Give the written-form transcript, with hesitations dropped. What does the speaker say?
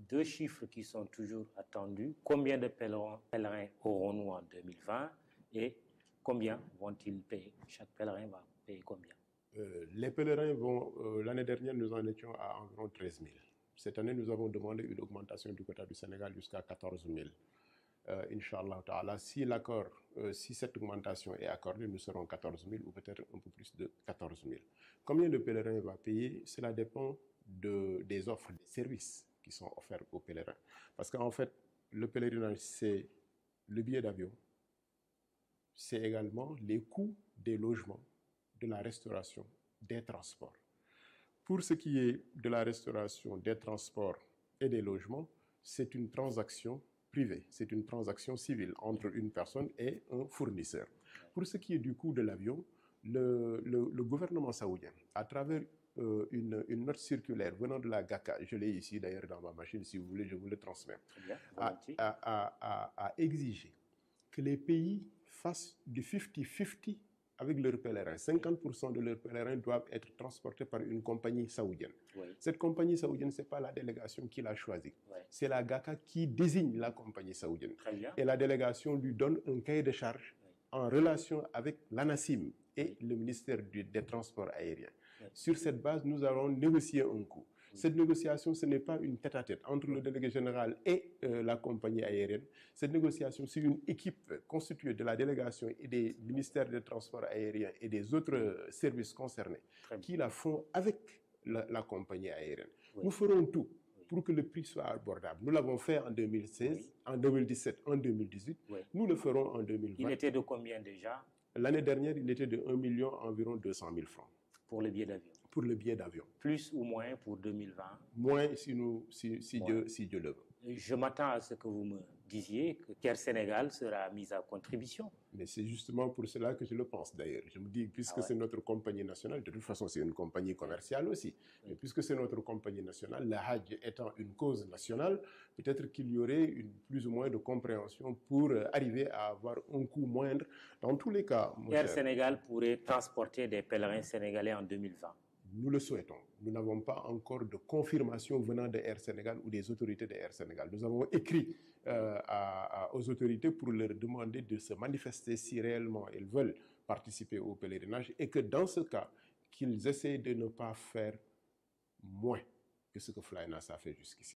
deux chiffres qui sont toujours attendus. Combien de pèlerins aurons-nous en 2020 et combien vont-ils payer? Chaque pèlerin va payer combien? Les pèlerins vont, l'année dernière, nous en étions à environ 13 000. Cette année, nous avons demandé une augmentation du quota du Sénégal jusqu'à 14 000. Inch'Allah ta'ala, si cette augmentation est accordée, nous serons 14 000 ou peut-être un peu plus de 14 000. Combien de pèlerins va payer? Cela dépend des offres, des services qui sont offerts aux pèlerins. Parce qu'en fait, le pèlerinage, c'est le billet d'avion, c'est également les coûts des logements, de la restauration, des transports. Pour ce qui est de la restauration, des transports et des logements, c'est une transaction privée, c'est une transaction civile entre une personne et un fournisseur. Pour ce qui est du coût de l'avion, le gouvernement saoudien, à travers une note circulaire venant de la GACA, je l'ai ici d'ailleurs dans ma machine, si vous voulez, je vous le transmets, a exigé que les pays fassent du 50-50 avec leurs pèlerins. 50% de leurs pèlerins doivent être transportés par une compagnie saoudienne. Oui. Cette compagnie saoudienne, ce n'est pas la délégation qui l'a choisie. Oui. C'est la GACA qui désigne la compagnie saoudienne. Très bien. Et la délégation lui donne un cahier de charge en relation avec l'ANASIM et le ministère des Transports aériens. Oui. Sur cette base, nous allons négocier un coût. Cette négociation, ce n'est pas une tête-à-tête entre le délégué général et la compagnie aérienne. Cette négociation, c'est une équipe constituée de la délégation et des ministères des Transports aériens et des autres services concernés qui la font avec la compagnie aérienne. Oui. Nous ferons tout pour que le prix soit abordable. Nous l'avons fait en 2016, en 2017, en 2018. Oui. Nous le ferons en 2020. Il était de combien déjà? L'année dernière, il était de 1 million environ 200 000 francs. Pour le billet d'avion? Pour le billet d'avion. Plus ou moins pour 2020? Moins si Dieu le veut. Je m'attends à ce que vous me disiez que Air Sénégal sera mise à contribution. Mais c'est justement pour cela que je le pense d'ailleurs. Je me dis, puisque c'est notre compagnie nationale, de toute façon c'est une compagnie commerciale aussi, mais puisque c'est notre compagnie nationale, le Hajj étant une cause nationale, peut-être qu'il y aurait plus ou moins de compréhension pour arriver à avoir un coût moindre. Dans tous les cas, Air Sénégal pourrait transporter des pèlerins sénégalais en 2020. Nous le souhaitons. Nous n'avons pas encore de confirmation venant de Air Sénégal ou des autorités de Air Sénégal. Nous avons écrit aux autorités pour leur demander de se manifester si réellement ils veulent participer au pèlerinage et que dans ce cas, qu'ils essaient de ne pas faire moins que ce que Flynas a fait jusqu'ici.